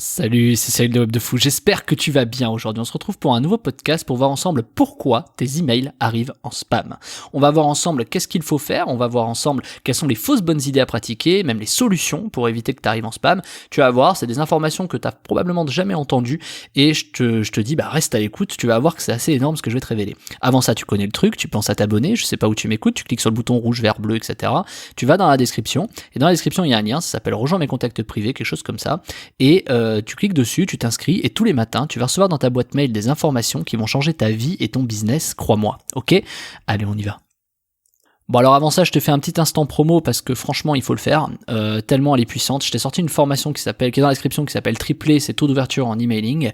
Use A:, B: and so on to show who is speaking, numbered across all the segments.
A: Salut, c'est Cyril de Web de Fou, j'espère que tu vas bien aujourd'hui. On se retrouve pour un nouveau podcast pour voir ensemble pourquoi tes emails arrivent en spam. On va voir ensemble qu'est-ce qu'il faut faire, on va voir ensemble quelles sont les fausses bonnes idées à pratiquer, même les solutions pour éviter que tu arrives en spam. Tu vas voir, c'est des informations que tu n'as probablement jamais entendues et je te dis, reste à l'écoute, tu vas voir que c'est assez énorme ce que je vais te révéler. Avant ça, tu connais le truc, tu penses à t'abonner, je sais pas où tu m'écoutes, tu cliques sur le bouton rouge, vert, bleu, etc. Tu vas dans la description et dans la description, il y a un lien, ça s'appelle Rejoins mes contacts privés, quelque chose comme ça. Et tu cliques dessus, tu t'inscris et tous les matins, tu vas recevoir dans ta boîte mail des informations qui vont changer ta vie et ton business, crois-moi. Ok ? Allez, on y va. Bon alors avant ça, je te fais un petit instant promo parce que franchement il faut le faire, tellement elle est puissante. Je t'ai sorti une formation qui est dans la description qui s'appelle Tripler ses taux d'ouverture en emailing.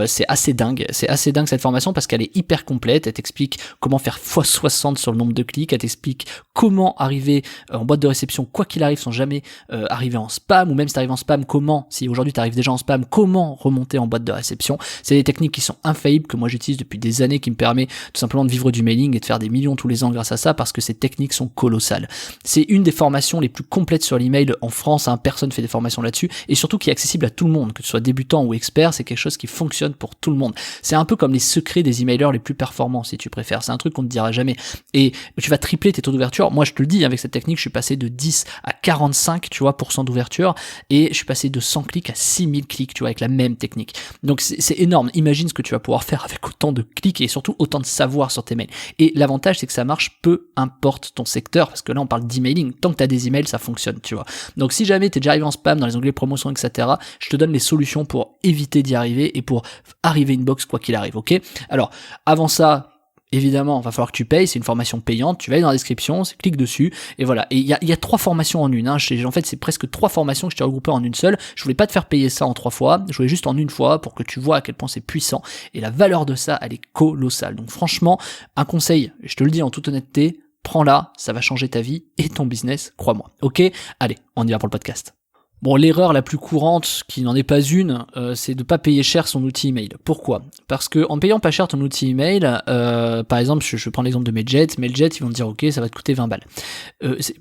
A: C'est assez dingue cette formation parce qu'elle est hyper complète. Elle t'explique comment faire x60 sur le nombre de clics, elle t'explique comment arriver en boîte de réception quoi qu'il arrive sans jamais arriver en spam, ou même si t'arrives en spam, comment, si aujourd'hui t'arrives déjà en spam, comment remonter en boîte de réception. C'est des techniques qui sont infaillibles que moi j'utilise depuis des années, qui me permet tout simplement de vivre du mailing et de faire des millions tous les ans grâce à ça, parce que ces techniques sont colossales. C'est une des formations les plus complètes sur l'email en France, personne fait des formations là-dessus, et surtout qui est accessible à tout le monde, que tu sois débutant ou expert, c'est quelque chose qui fonctionne pour tout le monde. C'est un peu comme les secrets des emailers les plus performants, si tu préfères, c'est un truc qu'on ne te dira jamais, et tu vas tripler tes taux d'ouverture. Moi je te le dis, avec cette technique, je suis passé de 10 à 45, tu vois, % d'ouverture, et je suis passé de 100 clics à 6000 clics, tu vois, avec la même technique. Donc c'est énorme, imagine ce que tu vas pouvoir faire avec autant de clics, et surtout autant de savoir sur tes mails. Et l'avantage, c'est que ça marche peu importe ton secteur, parce que là on parle d'emailing, tant que tu as des emails ça fonctionne, tu vois. Donc si jamais tu es déjà arrivé en spam dans les onglets promotion, etc., je te donne les solutions pour éviter d'y arriver et pour arriver inbox quoi qu'il arrive, ok. Alors avant ça, évidemment, il va falloir que tu payes, c'est une formation payante, tu vas aller dans la description, clique dessus, et voilà. Et il y a 3 formations en une, en fait c'est presque 3 formations que je t'ai regroupées en une seule. Je voulais pas te faire payer ça en 3 fois, je voulais juste en une fois pour que tu vois à quel point c'est puissant, et la valeur de ça, elle est colossale. Donc franchement, un conseil, je te le dis en toute honnêteté, prends-la, ça va changer ta vie et ton business, crois-moi. Ok ? Allez, on y va pour le podcast. Bon, l'erreur la plus courante, qui n'en est pas une, c'est de pas payer cher son outil email. Pourquoi ? Parce que en payant pas cher ton outil email, par exemple, je prends l'exemple de Mailjet, ils vont te dire ok, ça va te coûter 20 balles.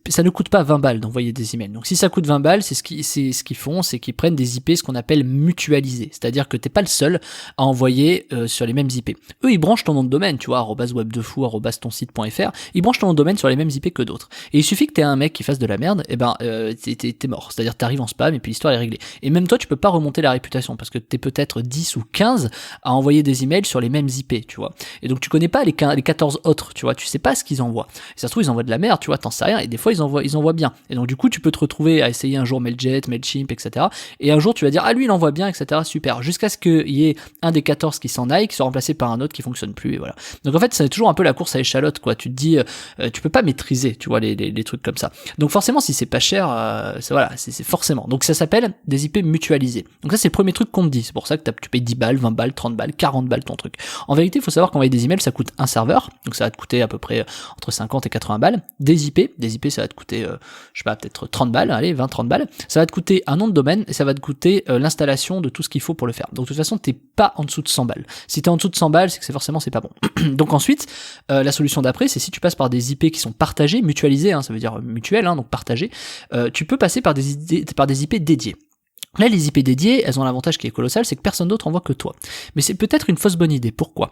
A: Ça ne coûte pas 20 balles d'envoyer des emails. Donc si ça coûte 20 balles, c'est ce qu'ils font, c'est qu'ils prennent des IP, ce qu'on appelle mutualisés. C'est-à-dire que t'es pas le seul à envoyer sur les mêmes IP. Eux, ils branchent ton nom de domaine, tu vois, @webdefou, @tonsite.fr, ils branchent ton nom de domaine sur les mêmes IP que d'autres. Et il suffit que t'aies un mec qui fasse de la merde, et t'es mort. C'est-à-dire t'arrives en spam et puis l'histoire est réglée. Et même toi, tu peux pas remonter la réputation parce que t'es peut-être 10 ou 15 à envoyer des emails sur les mêmes IP, tu vois. Et donc tu connais pas les 14 autres, tu vois, tu sais pas ce qu'ils envoient. Et ça se trouve, ils envoient de la merde, tu vois, t'en sais rien, et des fois ils envoient bien. Et donc du coup, tu peux te retrouver à essayer un jour Mailjet, Mailchimp, etc. Et un jour, tu vas dire, ah lui, il envoie bien, etc. Super. Jusqu'à ce qu'il y ait un des 14 qui s'en aille, qui soit remplacé par un autre qui fonctionne plus, et voilà. Donc en fait, c'est toujours un peu la course à échalote, quoi. Tu te dis, tu peux pas maîtriser, tu vois, les trucs comme ça. Donc forcément, si c'est pas cher, c'est forcément. Donc ça s'appelle des IP mutualisés. Donc ça c'est le premier truc qu'on te dit. C'est pour ça que tu payes 10 balles, 20 balles, 30 balles, 40 balles ton truc. En vérité, il faut savoir qu'envoyer des emails ça coûte un serveur. Donc ça va te coûter à peu près entre 50 et 80 balles. Des IP ça va te coûter je sais pas, peut-être 30 balles, allez, 20-30 balles. Ça va te coûter un nom de domaine et ça va te coûter l'installation de tout ce qu'il faut pour le faire. Donc de toute façon, t'es pas en dessous de 100 balles. Si t'es en dessous de 100 balles, c'est que c'est pas bon. Donc ensuite, la solution d'après, c'est si tu passes par des IP qui sont partagés, mutualisés, ça veut dire mutuel, donc partagés, tu peux passer par des IP dédiés. Là, les IP dédiés, elles ont l'avantage qui est colossal, c'est que personne d'autre envoie que toi. Mais c'est peut-être une fausse bonne idée. Pourquoi ?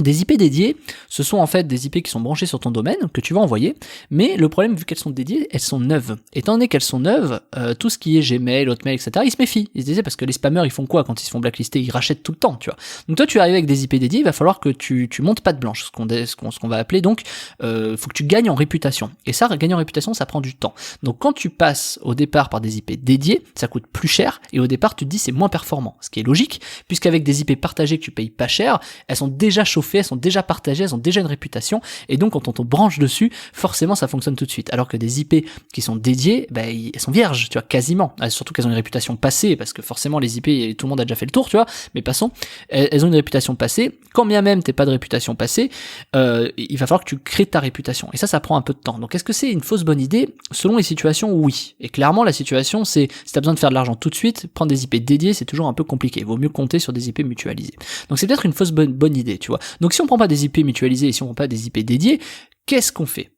A: Des IP dédiés, ce sont en fait des IP qui sont branchées sur ton domaine, que tu vas envoyer, mais le problème, vu qu'elles sont dédiées, elles sont neuves. Étant donné qu'elles sont neuves, tout ce qui est Gmail, Hotmail, etc., ils se méfient. Ils se disaient, parce que les spammers, ils font quoi quand ils se font blacklister ? Ils rachètent tout le temps, tu vois. Donc toi, tu arrives avec des IP dédiés, il va falloir que tu montes patte blanche, ce qu'on va appeler, donc, faut que tu gagnes en réputation. Et ça, gagner en réputation, ça prend du temps. Donc quand tu passes au départ par des IP dédiés, ça coûte plus cher, et au départ, tu te dis c'est moins performant. Ce qui est logique, puisqu'avec des IP partagées que tu payes pas cher, elles sont déjà chauffées, elles sont déjà partagées, elles ont déjà une réputation, et donc quand on te branche dessus, forcément ça fonctionne tout de suite. Alors que des IP qui sont dédiées, elles sont vierges, tu vois, quasiment. Surtout qu'elles ont une réputation passée, parce que forcément les IP, tout le monde a déjà fait le tour, tu vois, mais passons. Elles ont une réputation passée, quand bien même t'es pas de réputation passée, il va falloir que tu crées ta réputation. Et ça prend un peu de temps. Donc est-ce que c'est une fausse bonne idée ? Selon les situations, oui. Et clairement, la situation, c'est, si t'as besoin de faire de l'argent tout de suite, prendre des IP dédiés, c'est toujours un peu compliqué. Il vaut mieux compter sur des IP mutualisés. Donc c'est peut-être une fausse bonne idée, tu vois. Donc si on prend pas des IP mutualisés et si on prend pas des IP dédiés, qu'est-ce qu'on fait ?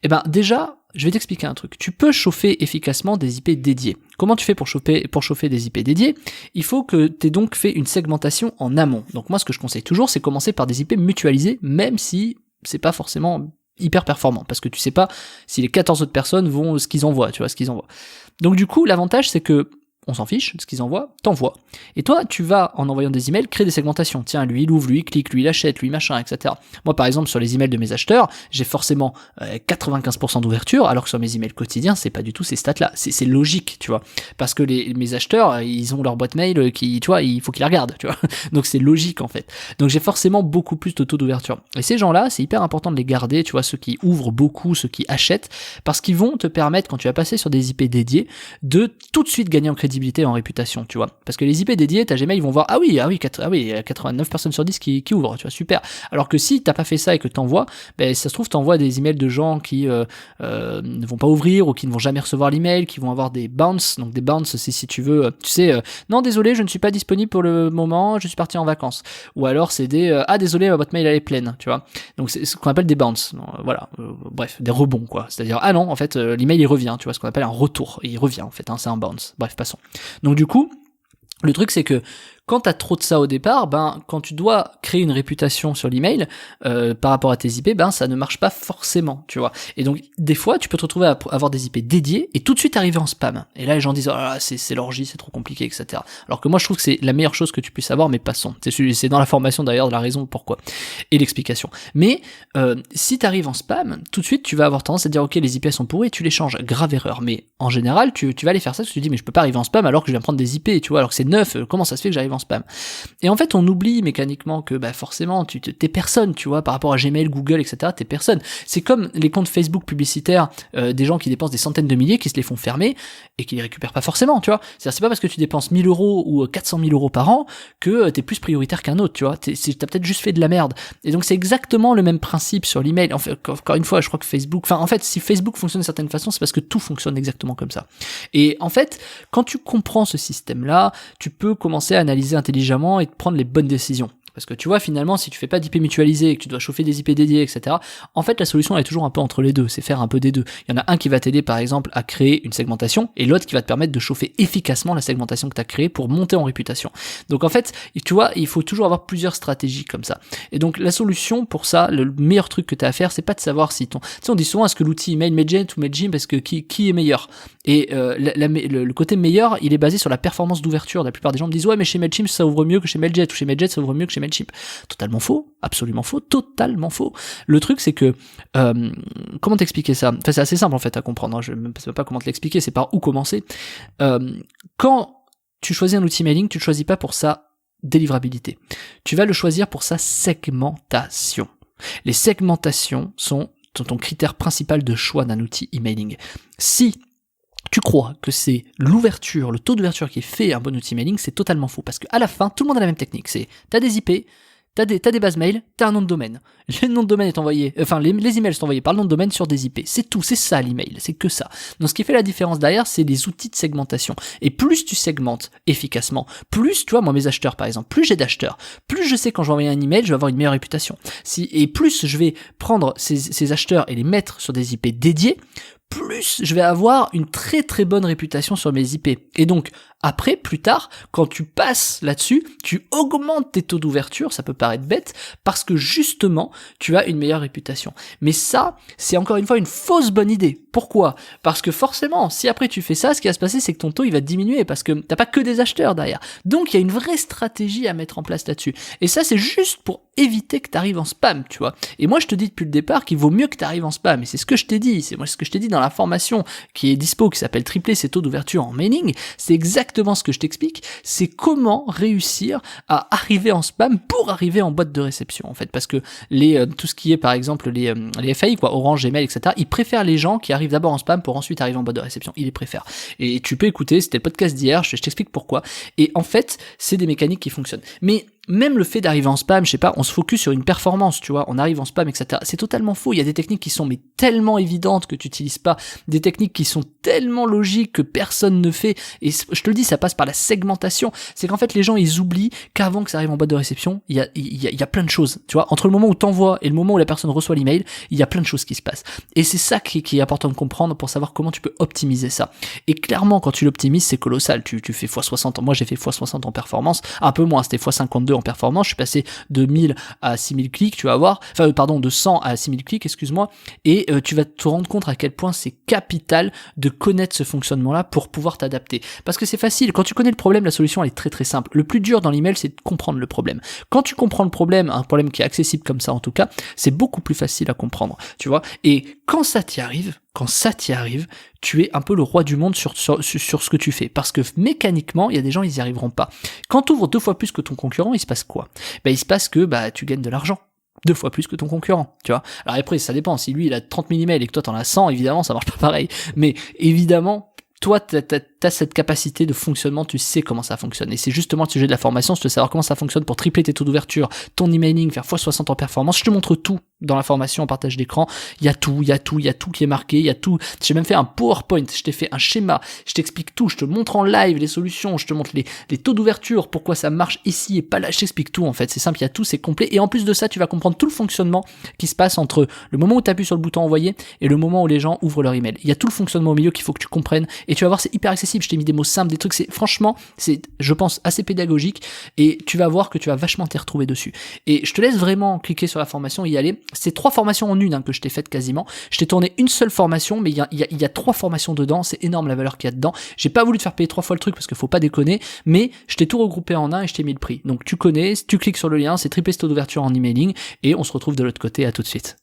A: Eh ben déjà, je vais t'expliquer un truc. Tu peux chauffer efficacement des IP dédiés. Comment tu fais pour chauffer des IP dédiés? Il faut que tu aies donc fait une segmentation en amont. Donc moi, ce que je conseille toujours, c'est commencer par des IP mutualisés, même si c'est pas forcément hyper performant, parce que tu sais pas si les 14 autres personnes vont ce qu'ils envoient, tu vois, ce qu'ils envoient. Donc du coup, l'avantage, c'est que on s'en fiche de ce qu'ils envoient, t'envoies. Et toi, tu vas, en envoyant des emails, créer des segmentations. Tiens, lui, il ouvre, lui, il clique, lui, il achète, lui, machin, etc. Moi, par exemple, sur les emails de mes acheteurs, j'ai forcément 95% d'ouverture, alors que sur mes emails quotidiens, c'est pas du tout ces stats-là. C'est logique, tu vois. Parce que mes acheteurs, ils ont leur boîte mail qui, tu vois, il faut qu'ils la regardent, tu vois. Donc c'est logique, en fait. Donc j'ai forcément beaucoup plus de taux d'ouverture. Et ces gens-là, c'est hyper important de les garder, tu vois, ceux qui ouvrent beaucoup, ceux qui achètent, parce qu'ils vont te permettre, quand tu vas passer sur des IP dédiés, de tout de suite gagner en crédibilité, en réputation, tu vois. Parce que les IP dédiés, ta Gmail, ils vont voir, ah oui, 89 personnes sur 10 qui ouvrent, tu vois, super. Alors que si t'as pas fait ça et que t'envoies, ben, ça se trouve, t'envoies des emails de gens qui ne vont pas ouvrir ou qui ne vont jamais recevoir l'email, qui vont avoir des bounce. Donc des bounce, c'est si tu veux, tu sais, non, désolé, je ne suis pas disponible pour le moment, je suis parti en vacances. Ou alors c'est des, ah, désolé, ma boîte mail, elle est pleine, tu vois. Donc c'est ce qu'on appelle des bounce. Voilà. Bref, des rebonds, quoi. C'est-à-dire, ah non, en fait, l'email, il revient, tu vois, ce qu'on appelle un retour. Il revient, en fait, hein, c'est un bounce. Bref, passons. Donc du coup, le truc c'est que quand t'as trop de ça au départ, ben quand tu dois créer une réputation sur l'email par rapport à tes IP, ben ça ne marche pas forcément, tu vois. Et donc des fois tu peux te retrouver à avoir des IP dédiés et tout de suite arriver en spam. Et là les gens disent oh là, c'est l'orgie, c'est trop compliqué, etc. Alors que moi je trouve que c'est la meilleure chose que tu puisses avoir, mais passons. C'est dans la formation d'ailleurs de la raison pourquoi et l'explication. Mais si t'arrives en spam, tout de suite tu vas avoir tendance à dire ok les IP sont pourris, et tu les changes, grave erreur. Mais en général tu vas aller faire ça, parce que tu te dis mais je peux pas arriver en spam alors que je viens prendre des IP, tu vois, alors que c'est neuf, comment ça se fait que j'arrive en spam? Et en fait on oublie mécaniquement que bah forcément t'es personne, tu vois, par rapport à Gmail, Google, etc. T'es personne. C'est comme les comptes Facebook publicitaires des gens qui dépensent des centaines de milliers, qui se les font fermer et qui les récupèrent pas forcément, tu vois. C'est pas parce que tu dépenses 1000 euros ou 400 000 euros par an que t'es plus prioritaire qu'un autre, tu vois. T'as peut-être juste fait de la merde. Et donc c'est exactement le même principe sur l'email. En fait, encore une fois, je crois que Facebook, enfin en fait si Facebook fonctionne d'une certaine façon, c'est parce que tout fonctionne exactement comme ça. Et en fait, quand tu comprends ce système-là, tu peux commencer à analyser intelligemment et prendre les bonnes décisions. Parce que tu vois, finalement, si tu fais pas d'IP mutualisé et que tu dois chauffer des IP dédiés, etc., en fait, la solution elle est toujours un peu entre les deux, c'est faire un peu des deux. Il y en a un qui va t'aider, par exemple, à créer une segmentation, et l'autre qui va te permettre de chauffer efficacement la segmentation que tu as créée pour monter en réputation. Donc en fait, tu vois, il faut toujours avoir plusieurs stratégies comme ça. Et donc la solution pour ça, le meilleur truc que tu as à faire, c'est pas de savoir si ton... Tu sais, on dit souvent, est-ce que l'outil email Mailjet ou Mailchimp, parce que qui est meilleur? Et le côté meilleur, il est basé sur la performance d'ouverture. La plupart des gens me disent, ouais, mais chez Mailchimp, ça ouvre mieux que chez Mailjet, ou chez Mailjet, ça ouvre mieux que chez Mailchimp. Totalement faux, absolument faux, totalement faux. Le truc c'est que comment t'expliquer ça? Enfin c'est assez simple en fait à comprendre, hein. Je ne sais pas comment te l'expliquer, c'est par où commencer. Quand tu choisis un outil mailing, tu le choisis pas pour sa délivrabilité. Tu vas le choisir pour sa segmentation. Les segmentations sont ton critère principal de choix d'un outil emailing. Si tu crois que c'est l'ouverture, le taux d'ouverture qui fait un bon outil mailing, c'est totalement faux. Parce qu'à la fin, tout le monde a la même technique. C'est, t'as des IP, t'as des bases mail, t'as un nom de domaine. Le nom de domaine est envoyé, enfin, les emails sont envoyés par le nom de domaine sur des IP. C'est tout, c'est ça l'email, c'est que ça. Donc, ce qui fait la différence derrière, c'est les outils de segmentation. Et plus tu segmentes efficacement, plus, tu vois, moi, mes acheteurs, par exemple, plus j'ai d'acheteurs, plus je sais quand je vais envoyer un email, je vais avoir une meilleure réputation. Et plus je vais prendre ces acheteurs et les mettre sur des IP dédiés, plus je vais avoir une très très bonne réputation sur mes IP. Et donc, après, plus tard, quand tu passes là-dessus, tu augmentes tes taux d'ouverture, ça peut paraître bête, parce que justement, tu as une meilleure réputation. Mais ça, c'est encore une fois une fausse bonne idée. Pourquoi? Parce que forcément, si après tu fais ça, ce qui va se passer, c'est que ton taux, il va diminuer, parce que t'as pas que des acheteurs derrière. Donc, il y a une vraie stratégie à mettre en place là-dessus. Et ça, c'est juste pour éviter que tu arrives en spam, tu vois. Et moi, je te dis depuis le départ qu'il vaut mieux que tu arrives en spam. Et c'est ce que je t'ai dit. C'est moi ce que je t'ai dit dans la formation qui est dispo, qui s'appelle Tripler ses taux d'ouverture en mailing. C'est exactement ce que je t'explique. C'est comment réussir à arriver en spam pour arriver en boîte de réception, en fait. Parce que tout ce qui est, par exemple, les FAI, quoi, Orange, Gmail, etc., ils préfèrent les gens qui arrivent d'abord en spam pour ensuite arriver en boîte de réception. Ils les préfèrent. Et tu peux écouter, c'était le podcast d'hier, je t'explique pourquoi. Et en fait, c'est des mécaniques qui fonctionnent. Mais même le fait d'arriver en spam, je sais pas, on se focus sur une performance, tu vois, on arrive en spam, etc. C'est totalement faux. Il y a des techniques qui sont mais tellement évidentes que tu utilises pas, des techniques qui sont tellement logiques que personne ne fait. Et je te le dis, ça passe par la segmentation. C'est qu'en fait, les gens, ils oublient qu'avant que ça arrive en boîte de réception, il y a plein de choses, tu vois. Entre le moment où t'envoies et le moment où la personne reçoit l'email, il y a plein de choses qui se passent. Et c'est ça qui est important de comprendre pour savoir comment tu peux optimiser ça. Et clairement, quand tu l'optimises, c'est colossal. Tu fais x60. Moi, j'ai fait x60 en performance. Un peu moins, c'était x52 en performance. Je suis passé de 1000 à 6000 clics, tu vas voir. Enfin, pardon, de 100 à 6000 clics, excuse-moi. Et tu vas te rendre compte à quel point c'est capital de connaître ce fonctionnement-là pour pouvoir t'adapter. Parce que c'est facile. Quand tu connais le problème, la solution, elle est très très simple. Le plus dur dans l'email, c'est de comprendre le problème. Quand tu comprends le problème, un problème qui est accessible comme ça en tout cas, c'est beaucoup plus facile à comprendre, tu vois. Et quand ça t'y arrive, tu es un peu le roi du monde sur ce que tu fais. Parce que mécaniquement, il y a des gens, ils y arriveront pas. Quand tu ouvres 2 fois plus que ton concurrent, il se passe quoi? Il se passe que tu gagnes de l'argent. 2 fois plus que ton concurrent, tu vois. Alors après, ça dépend. Si lui, il a 30 000 emails et que toi, t'en as 100, évidemment, ça marche pas pareil. Mais évidemment, toi, t'as cette capacité de fonctionnement, tu sais comment ça fonctionne. Et c'est justement le sujet de la formation, c'est de savoir comment ça fonctionne pour tripler tes taux d'ouverture, ton emailing, faire x60 en performance. Je te montre tout dans la formation en partage d'écran. Il y a tout qui est marqué, il y a tout. J'ai même fait un PowerPoint, je t'ai fait un schéma, je t'explique tout, je te montre en live les solutions, je te montre les taux d'ouverture, pourquoi ça marche ici et pas là, je t'explique tout en fait. C'est simple, il y a tout, c'est complet. Et en plus de ça, tu vas comprendre tout le fonctionnement qui se passe entre le moment où tu appuies sur le bouton envoyer et le moment où les gens ouvrent leur email. Il y a tout le fonctionnement au milieu qu'il faut que tu comprennes. Et tu vas voir, c'est hyper accessible. Je t'ai mis des mots simples, des trucs, franchement, c'est, je pense, assez pédagogique. Et tu vas voir que tu vas vachement t'y retrouver dessus. Et je te laisse vraiment cliquer sur la formation et y aller. C'est 3 formations en une que je t'ai faites quasiment. Je t'ai tourné une seule formation, mais il y a 3 formations dedans. C'est énorme la valeur qu'il y a dedans. J'ai pas voulu te faire payer 3 fois le truc parce qu'il faut pas déconner, mais je t'ai tout regroupé en un et je t'ai mis le prix. Donc tu connais, tu cliques sur le lien, c'est tripler ce taux d'ouverture en emailing et on se retrouve de l'autre côté. À tout de suite.